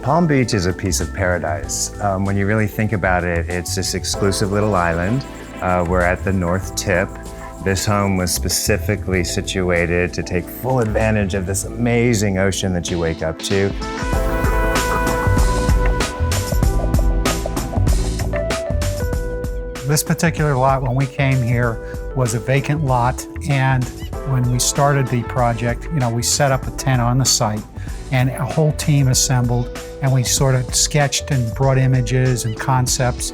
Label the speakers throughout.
Speaker 1: Palm Beach is a piece of paradise. When you really think about it, it's this exclusive little island. We're at the north tip. This home was specifically situated to take full advantage of this amazing ocean that you wake up to.
Speaker 2: This particular lot, when we came here, was a vacant lot, and when we started the project, we set up a tent on the site, and a whole team assembled, and we sort of sketched and brought images and concepts.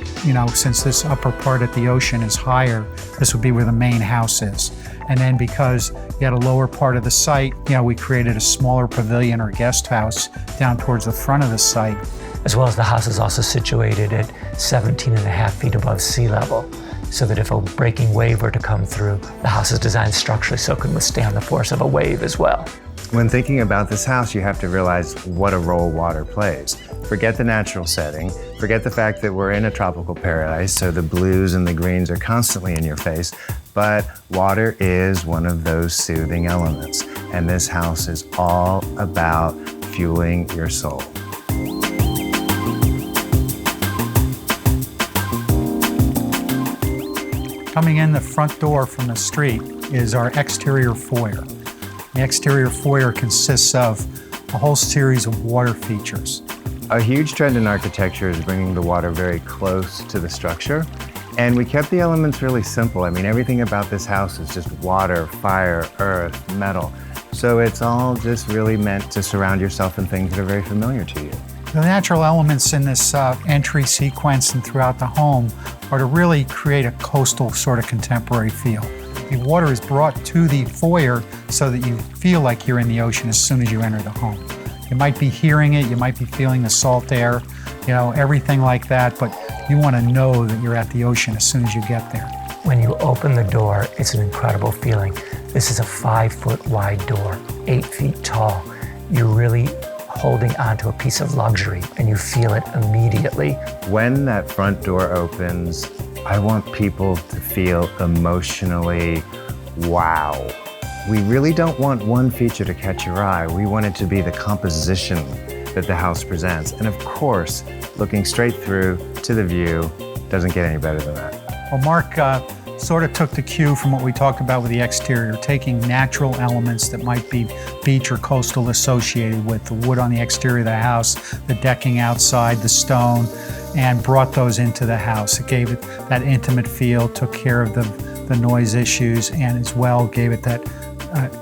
Speaker 2: Since this upper part at the ocean is higher, this would be where the main house is. And then because you had a lower part of the site, we created a smaller pavilion or guest house down towards the front of the site.
Speaker 3: As well as the house is also situated at 17.5 feet above sea level, so that if a breaking wave were to come through, the house is designed structurally so it can withstand the force of a wave as well.
Speaker 1: When thinking about this house, you have to realize what a role water plays. Forget the natural setting, forget the fact that we're in a tropical paradise, so the blues and the greens are constantly in your face, but water is one of those soothing elements, and this house is all about fueling your soul.
Speaker 2: Coming in the front door from the street is our exterior foyer. The exterior foyer consists of a whole series of water features.
Speaker 1: A huge trend in architecture is bringing the water very close to the structure, and we kept the elements really simple. Everything about this house is just water, fire, earth, metal. So it's all just really meant to surround yourself in things that are very familiar to you.
Speaker 2: The natural elements in this entry sequence and throughout the home are to really create a coastal sort of contemporary feel. The water is brought to the foyer so that you feel like you're in the ocean as soon as you enter the home. You might be hearing it, you might be feeling the salt air, everything like that, but you want to know that you're at the ocean as soon as you get there.
Speaker 3: When you open the door, it's an incredible feeling. This is a 5-foot wide door, 8 feet tall. You're really holding onto a piece of luxury, and you feel it immediately.
Speaker 1: When that front door opens, I want people to feel emotionally, wow. We really don't want one feature to catch your eye. We want it to be the composition that the house presents. And of course, looking straight through to the view doesn't get any better than that.
Speaker 2: Well, Mark sort of took the cue from what we talked about with the exterior, taking natural elements that might be beach or coastal associated with the wood on the exterior of the house, the decking outside, the stone, and brought those into the house. It gave it that intimate feel, took care of the noise issues, and as well gave it that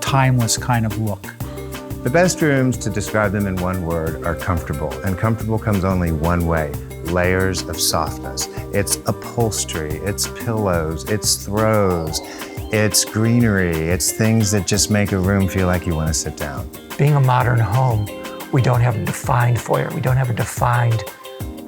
Speaker 2: timeless kind of look.
Speaker 1: The best rooms, to describe them in one word, are comfortable, and comfortable comes only one way: layers of softness. It's upholstery, it's pillows, it's throws, it's greenery, it's things that just make a room feel like you want to sit down.
Speaker 3: Being a modern home, we don't have a defined foyer, we don't have a defined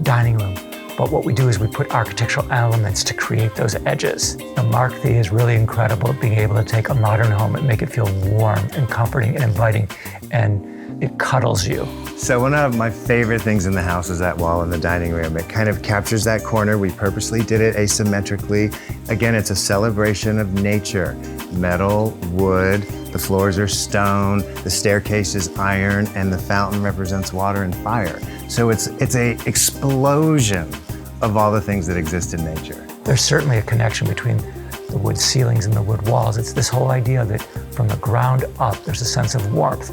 Speaker 3: dining room, but what we do is we put architectural elements to create those edges. Marc Thee is really incredible at being able to take a modern home and make it feel warm and comforting and inviting, and it cuddles you.
Speaker 1: So one of my favorite things in the house is that wall in the dining room. It kind of captures that corner. We purposely did it asymmetrically. Again, it's a celebration of nature. Metal, wood, the floors are stone, the staircase is iron, and the fountain represents water and fire. So it's a explosion of all the things that exist in nature.
Speaker 3: There's certainly a connection between the wood ceilings and the wood walls. It's this whole idea that from the ground up, there's a sense of warmth.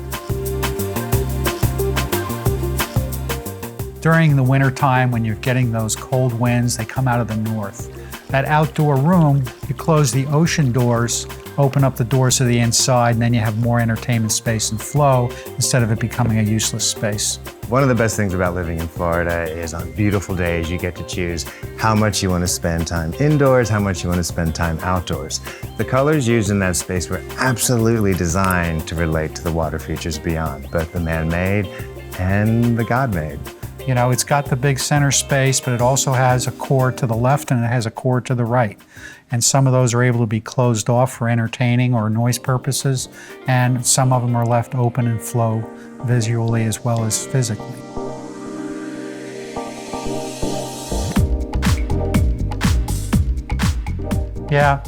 Speaker 2: During the winter time, when you're getting those cold winds, they come out of the north. That outdoor room, you close the ocean doors, open up the doors to the inside, and then you have more entertainment space and flow instead of it becoming a useless space.
Speaker 1: One of the best things about living in Florida is on beautiful days, you get to choose how much you want to spend time indoors, how much you want to spend time outdoors. The colors used in that space were absolutely designed to relate to the water features beyond, both the man-made and the God-made.
Speaker 2: It's got the big center space, but it also has a core to the left and it has a core to the right. And some of those are able to be closed off for entertaining or noise purposes, and some of them are left open and flow visually as well as physically. Yeah,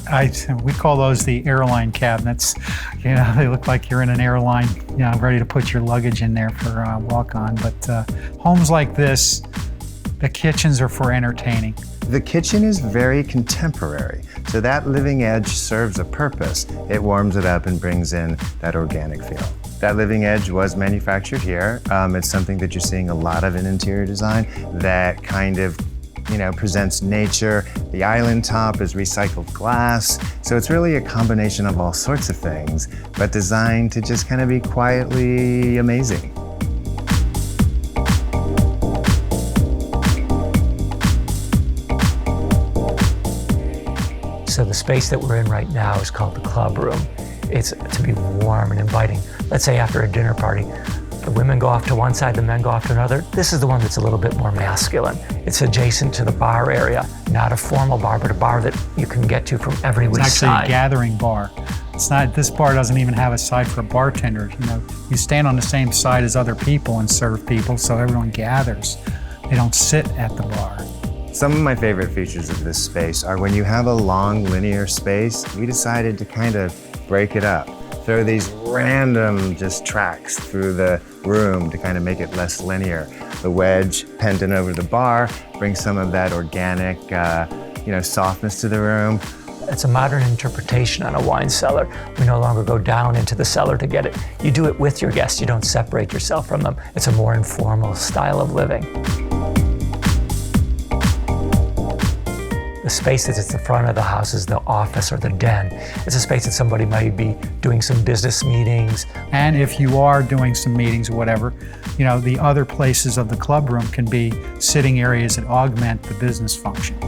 Speaker 2: we call those the airline cabinets. You know, they look like you're in an airline, you know, ready to put your luggage in there for a walk on. But homes like this, the kitchens are for entertaining.
Speaker 1: The kitchen is very contemporary, so that living edge serves a purpose. It warms it up and brings in that organic feel. That living edge was manufactured here. It's something that you're seeing a lot of in interior design that kind of, you know, presents nature. The island top is recycled glass. So it's really a combination of all sorts of things, but designed to just kind of be quietly amazing.
Speaker 3: So the space that we're in right now is called the club room. It's to be warm and inviting. Let's say after a dinner party, the women go off to one side, the men go off to another. This is the one that's a little bit more masculine. It's adjacent to the bar area, not a formal bar, but a bar that you can get to from every which side.
Speaker 2: It's actually a gathering bar. It's not, this bar doesn't even have a side for bartenders. You know, you stand on the same side as other people and serve people, so everyone gathers. They don't sit at the bar.
Speaker 1: Some of my favorite features of this space are when you have a long linear space, we decided to kind of break it up. Throw these random just tracks through the room to kind of make it less linear. The wedge pendant over the bar brings some of that organic, softness to the room.
Speaker 3: It's a modern interpretation on a wine cellar. We no longer go down into the cellar to get it. You do it with your guests. You don't separate yourself from them. It's a more informal style of living. The space that's at the front of the house is the office or the den. It's a space that somebody might be doing some business meetings.
Speaker 2: And if you are doing some meetings or whatever, you know, the other places of the club room can be sitting areas that augment the business function.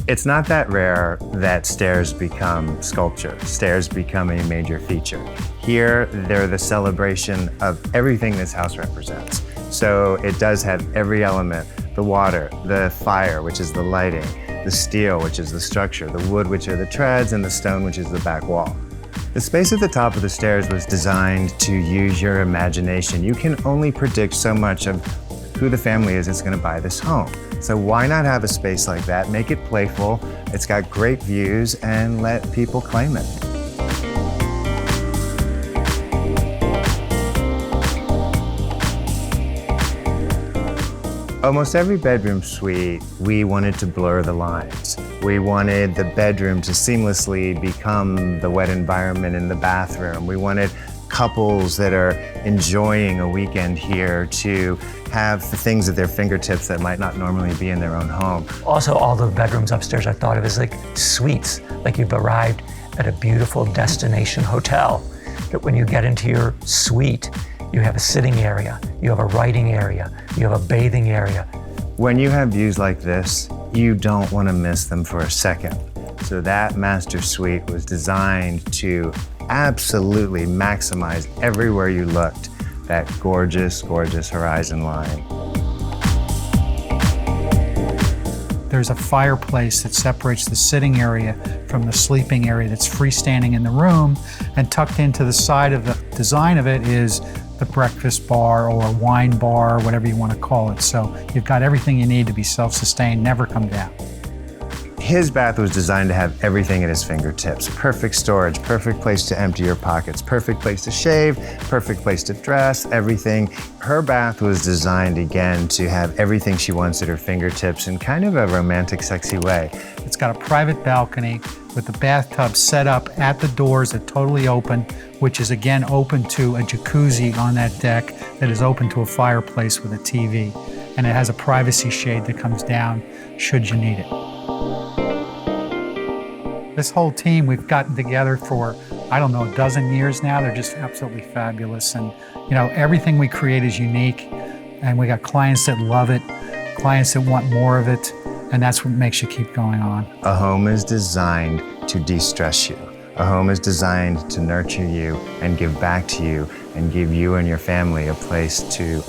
Speaker 1: It's not that rare that stairs become sculpture. Stairs become a major feature. Here, they're the celebration of everything this house represents. So it does have every element: the water, the fire, which is the lighting, the steel, which is the structure, the wood, which are the treads, and the stone, which is the back wall. The space at the top of the stairs was designed to use your imagination. You can only predict so much of who the family is that's going to buy this home. So why not have a space like that, make it playful, it's got great views, and let people claim it. Almost every bedroom suite, we wanted to blur the lines. We wanted the bedroom to seamlessly become the wet environment in the bathroom. We wanted couples that are enjoying a weekend here to have the things at their fingertips that might not normally be in their own home.
Speaker 3: Also, all the bedrooms upstairs are thought of as like suites, like you've arrived at a beautiful destination hotel, that when you get into your suite, you have a sitting area, you have a writing area, you have a bathing area.
Speaker 1: When you have views like this, you don't want to miss them for a second. So that master suite was designed to absolutely maximize everywhere you looked that gorgeous, gorgeous horizon line.
Speaker 2: There's a fireplace that separates the sitting area from the sleeping area that's freestanding in the room, and tucked into the side of the design of it is the breakfast bar or wine bar, whatever you want to call it. So you've got everything you need to be self-sustained, never come down.
Speaker 1: His bath was designed to have everything at his fingertips. Perfect storage, perfect place to empty your pockets, perfect place to shave, perfect place to dress, everything. Her bath was designed, again, to have everything she wants at her fingertips in kind of a romantic, sexy way.
Speaker 2: It's got a private balcony with the bathtub set up at the doors that totally open, which is again open to a jacuzzi on that deck that is open to a fireplace with a TV. And it has a privacy shade that comes down should you need it. This whole team, we've gotten together for, I don't know, a dozen years now. They're just absolutely fabulous. And, you know, everything we create is unique. And we got clients that love it, clients that want more of it. And that's what makes you keep going on.
Speaker 1: A home is designed to de-stress you. A home is designed to nurture you and give back to you and give you and your family a place to,